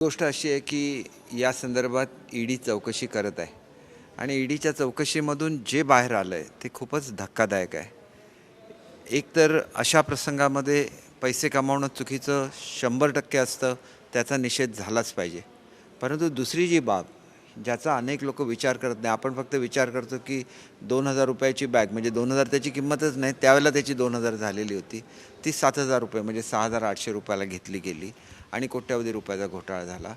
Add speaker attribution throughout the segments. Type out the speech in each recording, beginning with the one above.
Speaker 1: गोष्ट अशी आहे की या संदर्भात ईडी चौकशी करत आहे आणि ईडीच्या चौकशीमधून जे बाहेर आलं आहे ते खूपच धक्कादायक आहे. एकतर अशा प्रसंगामध्ये पैसे कमावणं चुकीचं 100% असतं, त्याचा निषेध झालाच पाहिजे. परंतु दुसरी जी बाब ज्याचा अनेक लोक विचार करत नाही, आपण फक्त विचार करतो की 2,000 रुपयाची बॅग म्हणजे 2,000 त्याची किंमतच नाही, त्यावेळेला त्याची 2,000 झालेली होती, ती 7,000 रुपये म्हणजे 6,800 रुपयाला घेतली गेली आणि कोट्यवधी रुपयाचा घोटाळा झाला.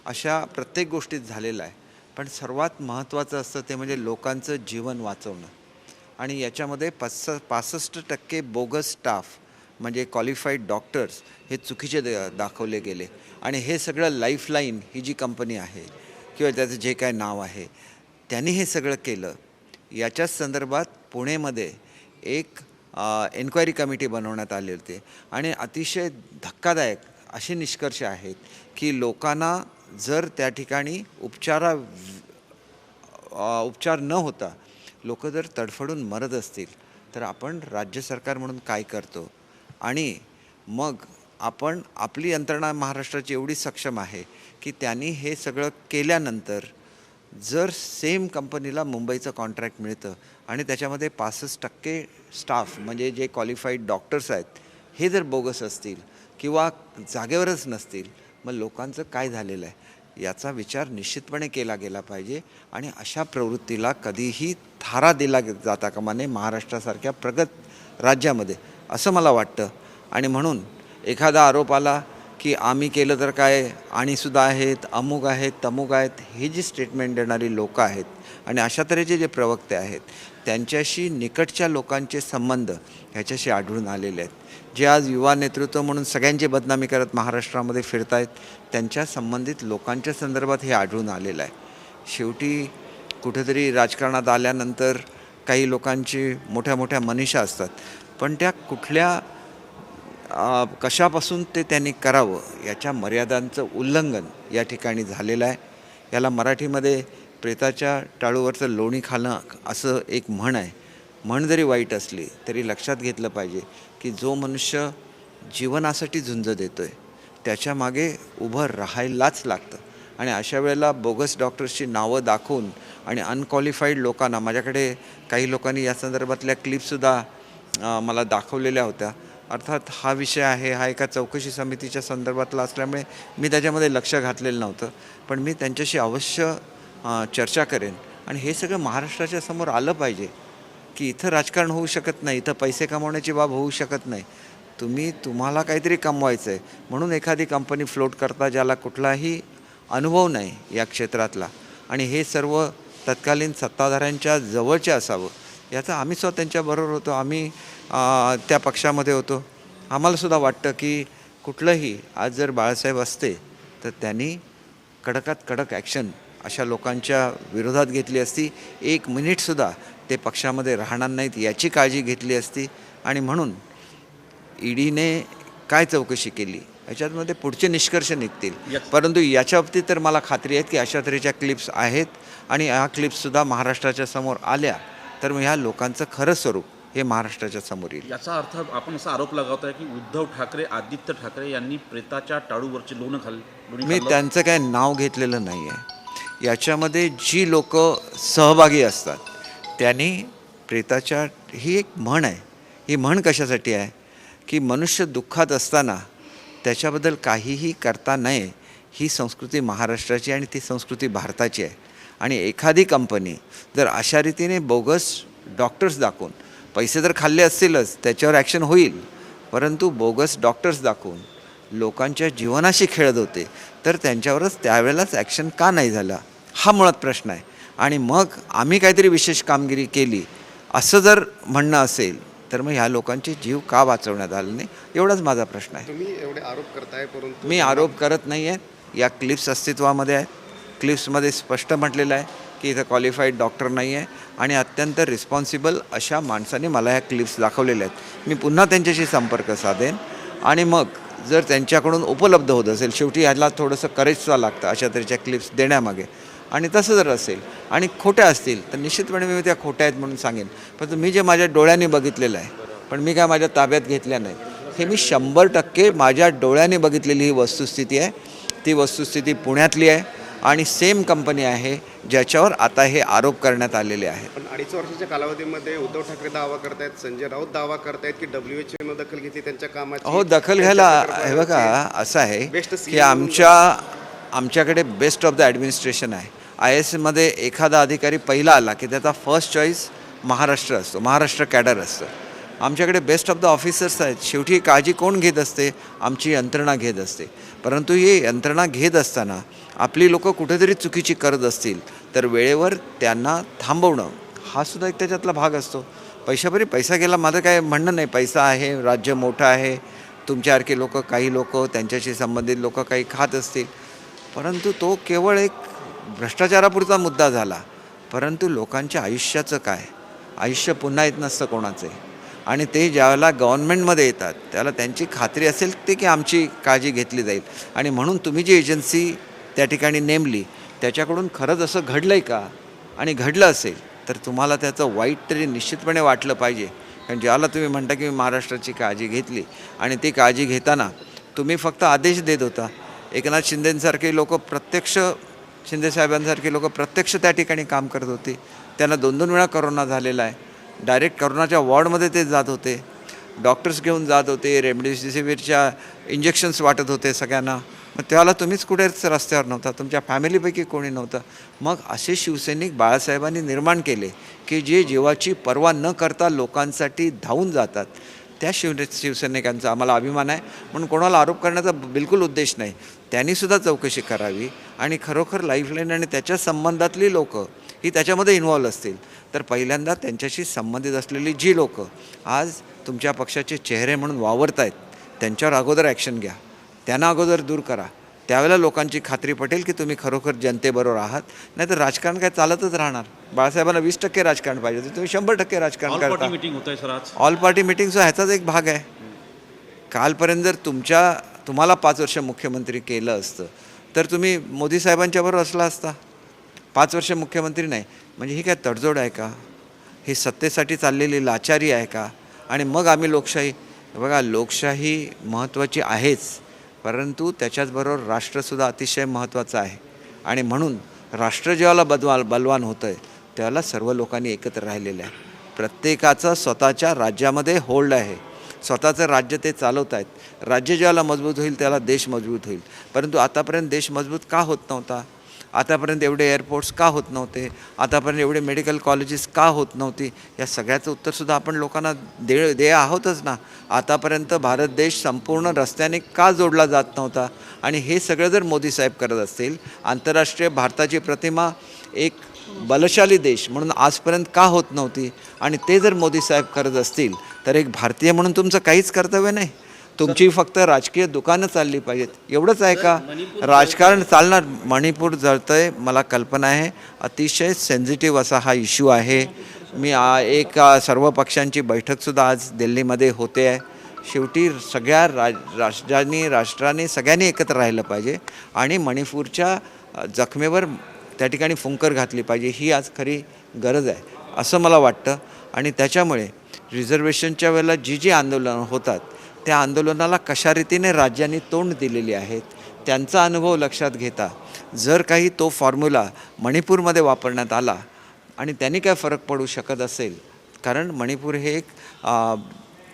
Speaker 1: अशा प्रत्येक गोष्टीत झालेला आहे. पण सर्वात महत्त्वाचं असतं ते म्हणजे लोकांचं जीवन वाचवणं आणि याच्यामध्ये 65% बोगस स्टाफ म्हणजे क्वालिफाईड डॉक्टर्स हे चुकीचे दाखवले गेले आणि हे सगळं लाईफलाईन ही जी कंपनी आहे किंवा त्याचं जे काय नाव आहे त्यांनी हे सगळं केलं. याच्याच संदर्भात पुणेमध्ये एक एन्क्वायरी कमिटी बनवण्यात आले होते आणि अतिशय धक्कादायक असे निष्कर्ष आहेत की लोकांना जर त्या ठिकाणी उपचार न होता लोक जर तडफडून मरत असतील तर आपण राज्य सरकार म्हणून काय करतो आणि मग आपण आपली यंत्रणा महाराष्ट्राची एवढी सक्षम आहे की त्यांनी हे सगळं केल्यानंतर जर सेम कंपनीला मुंबईचं कॉन्ट्रॅक्ट मिळतं आणि त्याच्यामध्ये 65% स्टाफ म्हणजे जे क्वालिफाईड डॉक्टर्स आहेत हे जर बोगस असतील किंवा जागेवरच नसतील, मग लोकांचं काय झालेलं आहे याचा विचार निश्चितपणे केला गेला पाहिजे आणि अशा प्रवृत्तीला कधीही थारा दिला जाता कामा नये महाराष्ट्रासारख्या प्रगत राज्यामध्ये, असं मला वाटतं. आणि म्हणून एखादा आरोप आला की आम्ही केलं तर काय आणीसुद्धा आहेत, अमुक आहेत, तमुक आहेत, हे जी स्टेटमेंट देणारी लोकं आहेत आणि अशा तऱ्हेचे जे प्रवक्ते आहेत त्यांच्याशी निकटच्या लोकांचे संबंध ह्याच्याशी आढळून आलेले आहेत. जे आज युवा नेतृत्व म्हणून सगळ्यांची बदनामी करत महाराष्ट्रामध्ये फिरत आहेत त्यांच्या संबंधित लोकांच्या संदर्भात हे आढळून आलेलं आहे. शेवटी कुठेतरी राजकारणात आल्यानंतर काही लोकांची मोठ्या मोठ्या मनीषा असतात, पण त्या कुठल्या कशापासून ते त्यांनी करावं याच्या मर्यादांचं उल्लंघन या ठिकाणी झालेलं आहे. याला मराठीमध्ये प्रेताच्या टाळूवरचं लोणी खाणं असं एक म्हण आहे. म्हण जरी वाईट असली तरी लक्षात घेतलं पाहिजे की जो मनुष्य जीवनासाठी झुंज देतो आहे त्याच्यामागे उभं राहायलाच लागतं आणि अशा वेळेला बोगस डॉक्टर्सची नावं दाखवून आणि अनक्वालिफाईड लोकांना, माझ्याकडे काही लोकांनी या संदर्भातल्या क्लिपसुद्धा मला दाखवलेल्या होत्या. अर्थात हा विषय आहे, हा एका चौकशी समितीच्या संदर्भातला असल्यामुळे मी त्याच्यामध्ये लक्ष घातलेलं नव्हतं, पण मी त्यांच्याशी अवश्य चर्चा करेन आणि हे सगळं महाराष्ट्राच्या समोर आलं पाहिजे की इथं राजकारण होऊ शकत नाही, इथं पैसे कमावण्याची बाब होऊ शकत नाही. तुम्हाला काहीतरी कमवायचं आहे म्हणून एखादी कंपनी फ्लोट करता ज्याला कुठलाही अनुभव नाही या क्षेत्रातला आणि हे सर्व तत्कालीन सत्ताधाऱ्यांच्या जवळचे असावं. याचा आम्ही स्वतः त्यांच्याबरोबर होतो, आम्ही त्या पक्षामध्ये होतो. आम्हालासुद्धा वाटतं की कुठलंही आज जर बाळासाहेब असते तर त्यांनी कडकात कडक ॲक्शन अशा लोकांच्या विरोधात घेतली असती. 1 मिनिटसुद्धा ते पक्षामध्ये राहणार नाहीत याची काळजी घेतली असती आणि म्हणून ईडीने काय चौकशी केली याच्यामध्ये पुढचे निष्कर्ष निघतील. परंतु याच्या बाबतीत तर मला खात्री आहे की अशा तऱ्हेच्या क्लिप्स आहेत आणि ह्या क्लिप्ससुद्धा महाराष्ट्राच्या समोर आल्या तर मग ह्या लोकांचं खरं स्वरूप हे महाराष्ट्राच्या समोर येईल.
Speaker 2: याचा अर्थ आपण असा आरोप लगावत आहे की उद्धव ठाकरे, आदित्य ठाकरे यांनी प्रेताच्या टाळूवरची लोणी खाल्ली.
Speaker 1: मी त्यांचं काय नाव घेतलेलं नाही आहे. याच्यामध्ये जी लोक सहभागी असतात त्यांनी प्रेताच्या, ही एक म्हण आहे, ही म्हण कशासाठी आहे की मनुष्य दुःखात असताना त्याच्याबद्दल काहीही करता नये, ही संस्कृती महाराष्ट्राची आणि ती संस्कृती भारताची आहे. आणि एखादी कंपनी जर अशा रीतीने बोगस डॉक्टर्स दाखवून, पैसे जर खाल्ले असतीलच त्याच्यावर ॲक्शन होईल, परंतु बोगस डॉक्टर्स दाखवून लोकांच्या जीवनाशी खेळत होते तर त्यांच्यावरच त्यावेळेलाच ॲक्शन का नाही झालं, हा मुळात प्रश्न आहे. आणि मग आम्ही काहीतरी विशेष कामगिरी केली असं जर म्हणणं असेल तर मग ह्या लोकांचे जीव का वाचवण्यात आले नाही, एवढाच माझा प्रश्न आहे.
Speaker 3: तुम्ही एवढे आरोप करताय परंतु
Speaker 1: मी आरोप करत नाही आहे. या क्लिप्स अस्तित्वामध्ये आहेत. क्लिप्समध्ये स्पष्ट म्हटलेलं आहे की इथं क्वालिफाईड डॉक्टर नाही आहे आणि अत्यंत रिस्पॉन्सिबल अशा माणसाने मला ह्या क्लिप्स दाखवलेल्या आहेत. मी पुन्हा त्यांच्याशी संपर्क साधेन आणि मग जर त्यांच्याकडून उपलब्ध होत असेल, शेवटी ह्याला थोडंसं करेजचा लागतं अशा तऱ्हेच्या क्लिप्स देण्यामागे, आणि तसं जर असेल आणि खोट्या असतील तर निश्चितपणे मी त्या खोट्या आहेत म्हणून सांगेन. पण मी जे माझ्या डोळ्यांनी बघितलेलं आहे, पण मी काय माझ्या ताब्यात घेतल्या नाही, हे मी 100% माझ्या डोळ्याने बघितलेली ही वस्तुस्थिती आहे. ती वस्तुस्थिती पुण्यातली आहे आणि सेम कंपनी आहे ज्याच्यावर आता हे आरोप करण्यात आलेले आहेत.
Speaker 3: पण 2.5 वर्षाच्या कालावधीमध्ये उद्धव ठाकरे दावा करतायत, संजय राऊत दावा करतायत की WHO दखल घेतली त्यांच्या कामाची.
Speaker 1: हो, दखल घ्यायला हे बघा असं आहे
Speaker 3: Best
Speaker 1: की
Speaker 3: CM
Speaker 1: आमच्याकडे बेस्ट ऑफ द ॲडमिनिस्ट्रेशन आहे. IAS मध्ये एखादा अधिकारी पहिला आला की त्याचा फर्स्ट चॉईस महाराष्ट्र असतो, महाराष्ट्र कॅडर असतं. आमच्याकडे बेस्ट ऑफ द ऑफिसर्स आहेत. शेवटी काळजी कोण घेत असते? आमची यंत्रणा घेत असते. परंतु ही यंत्रणा घेत असताना आपली लोकं कुठेतरी चुकीची करत असतील तर वेळेवर त्यांना थांबवणं हा सुद्धा एक त्याच्यातला भाग असतो. पैशापरी पैसा गेला माझं काय म्हणणं नाही. पैसा आहे, राज्य मोठं आहे, तुमच्यासारखे लोक, काही लोक, त्यांच्याशी संबंधित लोक काही खात असतील, परंतु तो केवळ एक भ्रष्टाचारापुरता मुद्दा झाला. परंतु लोकांच्या आयुष्याचं काय? आयुष्य पुन्हा येत नसतं कोणाचे. आणि ते ज्यावेळेला गव्हर्नमेंटमध्ये येतात त्याला त्यांची खात्री असेल ते की आमची काळजी घेतली जाईल. आणि म्हणून तुम्ही जी एजन्सी त्या ठिकाणी नेमली त्याच्याकडून खरंच असं घडलं आहे का? आणि घडलं असेल तर तुम्हाला त्याचं वाईट तरी निश्चितपणे वाटलं पाहिजे. कारण ज्याला तुम्ही म्हणता की मी महाराष्ट्राची काळजी घेतली आणि ती काळजी घेताना तुम्ही फक्त आदेश देत होता. एकनाथ शिंदेसारखे लोक प्रत्यक्ष, शिंदेसाहेबांसारखे लोक प्रत्यक्ष त्या ठिकाणी काम करत होते. त्यांना 2-2 वेळा करोना झालेला आहे. डायरेक्ट करोनाच्या वॉर्डमध्ये ते जात होते, डॉक्टर्स घेऊन जात होते, रेमडेसिवीरच्या इंजेक्शन्स वाटत होते सगळ्यांना. मग त्याला तुम्हीच कुठेच रस्त्यावर नव्हता, तुमच्या फॅमिलीपैकी कोणी नव्हतं. मग असे शिवसैनिक बाळासाहेबांनी निर्माण केले की जे जीवाची पर्वा न करता लोकांसाठी धावून जातात. त्या शिवसैनिकांचा आम्हाला अभिमान आहे. म्हणून कोणाला आरोप करण्याचा बिलकुल उद्देश नाही. त्यांनीसुद्धा चौकशी करावी आणि खरोखर लाईफलाईन आणि त्याच्या संबंधातली लोकं ही त्याच्यामध्ये इन्व्हॉल्व असतील तर पहिल्यांदा त्यांच्याशी संबंधित असलेली जी लोकं आज तुमच्या पक्षाचे चेहरे म्हणून वावरत आहेत त्यांच्यावर अगोदर ॲक्शन घ्या, त्यांना अगोदर दूर करा. त्यावेळेला लोकांची खात्री पटेल की तुम्ही खरोखर जनतेबरोबर आहात. नाहीतर राजकारण काय चालतच राहणार. बाळासाहेबांना 20% राजकारण पाहिजे होते, तुम्ही 100% राजकारण
Speaker 2: ऑल
Speaker 1: करता.
Speaker 2: पार्टी मीटिंग होत आहे सर आज.
Speaker 1: ऑल पार्टी मीटिंगचा ह्याचाच एक भाग आहे. कालपर्यंत जर तुम्हाला 5 वर्ष मुख्यमंत्री केलं असतं तर तुम्ही मोदी साहेबांच्याबरोबर असला असता. 5 वर्ष मुख्यमंत्री नाही म्हणजे ही काय तडजोड आहे का? ही सत्तेसाठी चाललेली लाचारी आहे का? आणि मग आम्ही लोकशाही, बघा लोकशाही महत्त्वाची आहेच, परंतु त्याच्याचबरोबर राष्ट्रसुद्धा अतिशय महत्त्वाचं आहे. आणि म्हणून राष्ट्र जेव्हा बलवान होतं आहे त्यावेळेला सर्व लोकांनी एकत्र राहिलेलं आहे. प्रत्येकाचं स्वतःच्या राज्यामध्ये होल्ड आहे, स्वतःचं राज्य ते चालवत आहेत. राज्य ज्याला मजबूत होईल त्याला देश मजबूत होईल. परंतु आतापर्यंत देश मजबूत का होत नव्हता? आतापर्यंत एवढे एअरपोर्ट्स का होत नव्हते? आतापर्यंत एवढे मेडिकल कॉलेजेस का होत नव्हती? या सगळ्याचं उत्तरसुद्धा आपण लोकांना दे आहोतच ना. आतापर्यंत भारत देश संपूर्ण रस्त्याने का जोडला जात नव्हता? आणि हे सगळं जर मोदी साहेब करत असतील, आंतरराष्ट्रीय भारताची प्रतिमा एक बलशाली देश म्हणून आजपर्यंत का होत नव्हती? आणि ते जर मोदी साहेब करत असतील तर एक भारतीय म्हणून तुमचं काहीच कर्तव्य नाही. तुमची फक्त राजकीय दुकानं चालली पाहिजेत, एवढंच आहे का? राजकारण चालणार. मणिपूर जळतंय, मला कल्पना आहे. अतिशय सेन्सिटिव्ह असा हा इश्यू आहे. मी सर्व पक्षांची बैठकसुद्धा आज दिल्लीमध्ये होते आहे. शेवटी सगळ्या राष्ट्रांनी सगळ्यांनी एकत्र राहिलं पाहिजे आणि मणिपूरच्या जखमेवर त्या ठिकाणी फुंकर घातली पाहिजे. ही आज खरी गरज आहे असं मला वाटतं. आणि त्याच्यामुळे रिझर्वेशनच्या वेळेला जी आंदोलनं होतात त्या आंदोलनाला कशा रीतीने राज्यांनी तोंड दिलेली आहेत त्यांचा अनुभव लक्षात घेता जर काही तो फॉर्म्युला मणिपूरमध्ये वापरण्यात आला आणि त्यांनी काय फरक पडू शकत असेल, कारण मणिपूर हे एक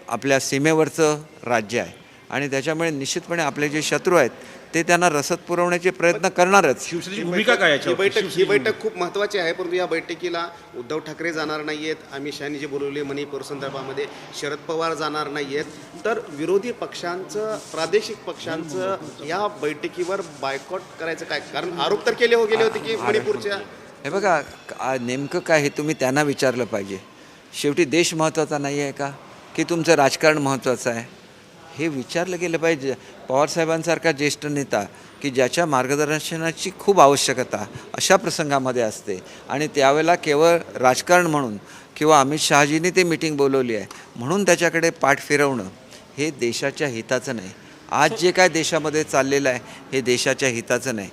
Speaker 1: आपल्या सीमेवरचं राज्य आहे आणि त्याच्यामुळे निश्चितपणे आपले जे शत्रू आहेत ते त्यांना रसद पुरवण्याचे प्रयत्न करणारच.
Speaker 2: शिवसेनेची भूमिका काय याच्यावर?
Speaker 3: ही बैठक खूप महत्त्वाची आहे. परंतु या बैठकीला उद्धव ठाकरे जाणार नाही आहेत, अमित शहानी जे बोलवले मणिपूर संदर्भामध्ये, शरद पवार जाणार नाही आहेत, तर विरोधी पक्षांचं, प्रादेशिक पक्षांचं या बैठकीवर बायकॉट करायचं काय? कारण आरोप तर गेले होते की मणिपूरच्या.
Speaker 1: हे बघा नेमकं काय हे तुम्ही त्यांना विचारलं पाहिजे. शेवटी देश महत्त्वाचा नाही आहे का की तुमचं राजकारण महत्त्वाचं आहे? हे विचारलं गेलं पाहिजे. पवारसाहेबांसारखा ज्येष्ठ नेता की ज्याच्या मार्गदर्शनाची खूप आवश्यकता अशा प्रसंगामध्ये असते आणि त्यावेळेला केवळ राजकारण म्हणून किंवा अमित शहाजींनी ते मीटिंग बोलवली आहे म्हणून त्याच्याकडे पाठ फिरवणं हे देशाच्या हिताचं नाही. आज जे काय देशामध्ये चाललेलं आहे हे देशाच्या हिताचं नाही.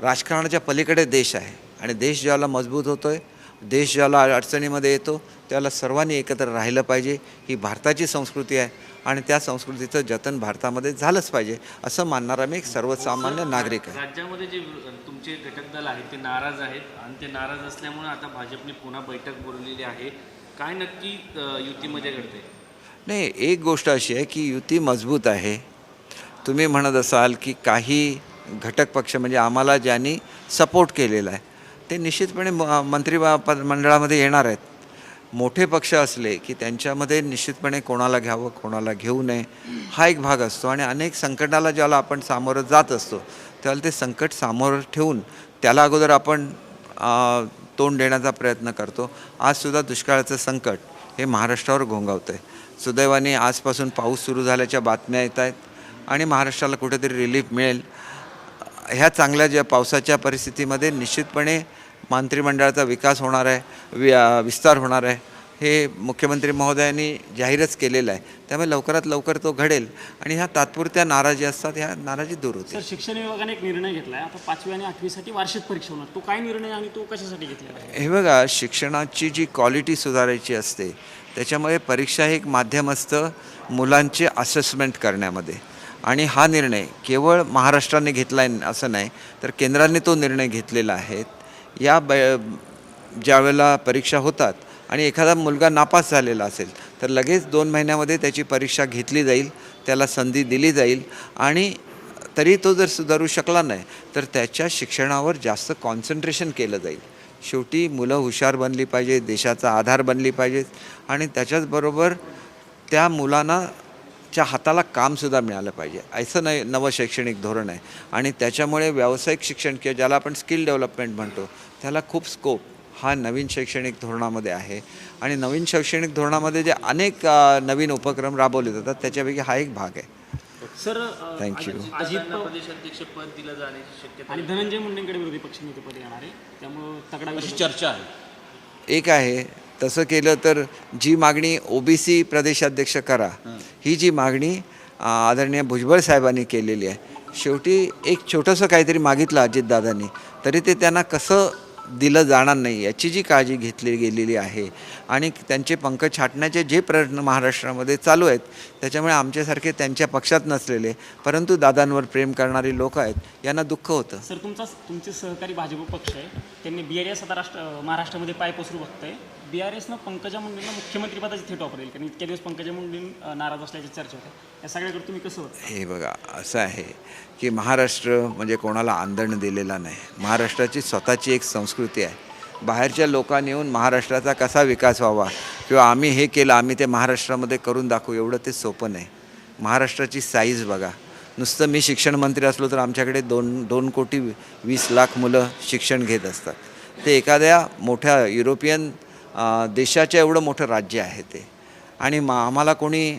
Speaker 1: राजकारणाच्या पलीकडे देश आहे आणि देश ज्याला मजबूत होतो आहे देश ज्याला अडचणीमध्ये येतो त्याला सर्वांनी एकत्र राहिलं पाहिजे. ही भारताची संस्कृती आहे आणि त्या संस्कृतीचं जतन भारतामध्ये झालंच पाहिजे असं मानणारा मी एक सर्वसामान्य नागरिक आहे.
Speaker 4: राज्यामध्ये जे तुमचे घटक दल आहेत ते नाराज आहेत आणि ते नाराज असल्यामुळे आता भाजपने पुन्हा बैठक बोलवलेली आहे. काय नक्की युतीमध्ये घडते?
Speaker 1: नाही, एक गोष्ट अशी आहे की युती मजबूत आहे. तुम्ही म्हणत असाल की काही घटक पक्ष म्हणजे आम्हाला ज्यांनी सपोर्ट केलेला आहे ते निश्चितपणे मंत्रिमंडळामध्ये येणार आहेत. मोठे पक्ष असले की त्यांच्यामध्ये निश्चितपणे कोणाला घ्यावं कोणाला घेऊ नये हा एक भाग असतो आणि अनेक संकटाला ज्याला आपण सामोरं जात असतो त्याला ते संकट सामोरं ठेवून त्याला अगोदर आपण तोंड देण्याचा प्रयत्न करतो. आजसुद्धा दुष्काळाचं संकट हे महाराष्ट्रावर घोंगावतं आहे. सुदैवाने आजपासून पाऊस सुरू झाल्याच्या बातम्या येत आहेत आणि महाराष्ट्राला कुठेतरी रिलीफ मिळेल. ह्या चांगल्या ज्या पावसाच्या परिस्थितीमध्ये निश्चितपणे मंत्रिमंडळाचा विकास होणार आहे, विस्तार होणार आहे हे मुख्यमंत्री महोदयांनी जाहीरच केलेलं आहे. त्यामुळे लवकरात लवकर तो घडेल आणि ह्या तात्पुरत्या नाराजी असतात ह्या नाराजी दूर होते.
Speaker 5: सर, शिक्षण विभागाने एक निर्णय घेतला आहे, आता 5वी आणि 8वीसाठी वार्षिक परीक्षा होणार. तो काय निर्णय आणि तो कशासाठी घेतलेला आहे?
Speaker 1: हे बघा, शिक्षणाची जी क्वालिटी सुधारायची असते त्याच्यामुळे परीक्षा हे एक माध्यम असतं मुलांचे असेसमेंट करण्यामध्ये आणि हा निर्णय केवळ महाराष्ट्राने घेतला आहे असं नाही तर केंद्राने तो निर्णय घेतलेला आहे. या ज्यावेळेला परीक्षा होतात आणि एखादा मुलगा नापास झालेला असेल तर लगेच 2 महिन्यामध्ये त्याची परीक्षा घेतली जाईल, त्याला संधी दिली जाईल आणि तरी तो जर सुधारू शकला नाही तर त्याच्या शिक्षणावर जास्त कॉन्सन्ट्रेशन केलं जाईल. शेवटी मुलं हुशार बनली पाहिजे, देशाचा आधार बनली पाहिजेत आणि त्याच्याचबरोबर त्या मुलांना च्या हाताला कामसुद्धा मिळालं पाहिजे. असं नाही नवं शैक्षणिक धोरण आहे आणि त्याच्यामुळे व्यावसायिक शिक्षण किंवा ज्याला आपण स्किल डेव्हलपमेंट म्हणतो त्याला खूप स्कोप हा नवीन शैक्षणिक धोरणामध्ये आहे आणि नवीन शैक्षणिक धोरणामध्ये जे अनेक नवीन उपक्रम राबवले जातात त्याच्यापैकी हा एक भाग आहे.
Speaker 5: Sir,
Speaker 1: thank you.
Speaker 4: अजित प्रदेशाध्यक्ष पद दिलं जाण्याची शक्यता
Speaker 5: आणि धनंजय मुंडेंकडे विरोधी पक्षनेतेपद येणार आहे, त्यामुळं तगडा
Speaker 2: अशी
Speaker 5: विरोध.
Speaker 2: चर्चा आहे.
Speaker 1: एक आहे तसं केलं तर जी मागणी OBC प्रदेशाध्यक्ष करा ही जी मागणी आदरणीय भुजबळ साहेबांनी केलेली आहे. शेवटी एक छोटंसं काहीतरी मागितलं अजितदादांनी तरी ते त्यांना कसं दिलं जाणार नाही याची जी काळजी घेतली गेलेली आहे आणि त्यांचे पंख छाटण्याचे जे प्रयत्न महाराष्ट्रामध्ये चालू आहेत त्याच्यामुळे आमच्यासारखे त्यांच्या पक्षात नसलेले परंतु दादांवर प्रेम करणारी लोक आहेत यांना दुःख होतं.
Speaker 5: सर, तुमचे सहकारी भाजप पक्ष आहे, त्यांनी BRS आता महाराष्ट्रामध्ये पाय पसरू बघतंय. BRSनं पंकजा मुंडेंना मुख्यमंत्रीपदाची थेट ऑफर येईल कारण इतक्या दिवस पंकजा मुंडे नाराज असल्याची चर्चा होते. या सगळ्याकडे तुम्ही कसं होतं?
Speaker 1: हे बघा, असं आहे की महाराष्ट्र म्हणजे कोणाला आंदण दिलेला नाही. महाराष्ट्राची स्वतःची एक संस्कृती आहे. बाहेरच्या लोकांनी येऊन महाराष्ट्राचा कसा विकास व्हावा किंवा आम्ही हे केलं आम्ही ते महाराष्ट्रामध्ये करून दाखवू एवढं ते सोपं नाही. महाराष्ट्राची साईज बघा. नुसतं मी शिक्षण मंत्री असलो तर आमच्याकडे 2,20,00,000 मुलं शिक्षण घेत असतात. ते एखाद्या मोठ्या युरोपियन देशाच्या एवढं मोठं राज्य आहे ते आणि आम्हाला कोणी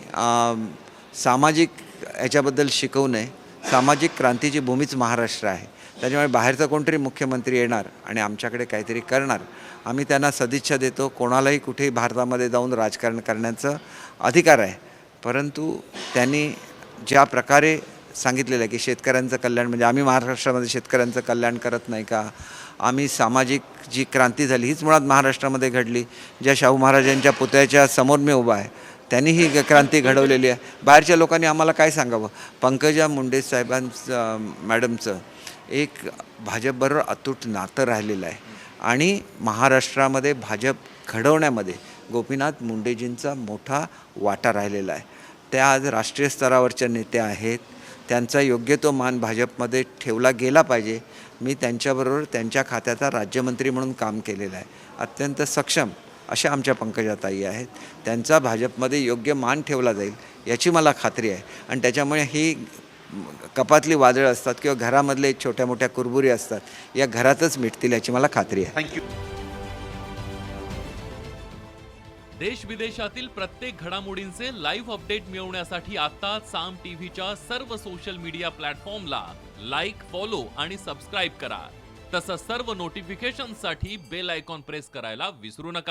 Speaker 1: सामाजिक ह्याच्याबद्दल शिकवू नये. सामाजिक क्रांतीची भूमीच महाराष्ट्र आहे. त्याच्यामुळे बाहेरचा कोणतरी मुख्यमंत्री येणार आणि आमच्याकडे काहीतरी करणार आम्ही त्यांना सदिच्छा देतो. कोणालाही कुठेही भारतामध्ये जाऊन राजकारण करण्याचा अधिकार आहे परंतु त्यांनी ज्या प्रकारे सांगितलेलं आहे की शेतकऱ्यांचं कल्याण म्हणजे आम्ही महाराष्ट्रामध्ये शेतकऱ्यांचं कल्याण करत नाही का, आम्ही सामाजिक जी क्रांती झाली हीच मुळात महाराष्ट्रामध्ये घडली. ज्या शाहू महाराजांच्या पुतळ्याच्या समोर मी उभा आहे त्यांनी ही क्रांती घडवलेली आहे. बाहेरच्या लोकांनी आम्हाला काय सांगावं. पंकजा मुंडे साहेबांचं मॅडमचं एक भाजपबरोबर अतूट नातं राहिलेलं आहे आणि महाराष्ट्रामध्ये भाजप घडवण्यामध्ये गोपीनाथ मुंडेजींचा मोठा वाटा राहिलेला आहे. त्या आज राष्ट्रीय स्तरावरच्या नेत्या आहेत. त्यांचा योग्य तो मान भाजपमध्ये ठेवला गेला पाहिजे. मी त्यांच्याबरोबर त्यांच्या खात्याचा राज्यमंत्री म्हणून काम केलेलं आहे. अत्यंत सक्षम अशा आमच्या पंकजाताई आहेत. त्यांचा भाजपमध्ये योग्य मान ठेवला जाईल याची मला खात्री आहे आणि त्याच्यामुळे ही कपातली वादळं असतात किंवा घरामधले छोट्या मोठ्या कुरबुरी असतात या घरातच मिटतील याची मला खात्री आहे.
Speaker 2: थँक्यू.
Speaker 6: देश विदेशातील प्रत्येक घडामोडींचे लाईव्ह अपडेट मिळवण्यासाठी आता साम टीव्हीच्या सर्व सोशल मीडिया प्लॅटफॉर्मला लाईक, फॉलो आणि सबस्क्राईब करा. तसंच सर्व नोटिफिकेशनसाठी बेल आयकॉन प्रेस करायला विसरू नका.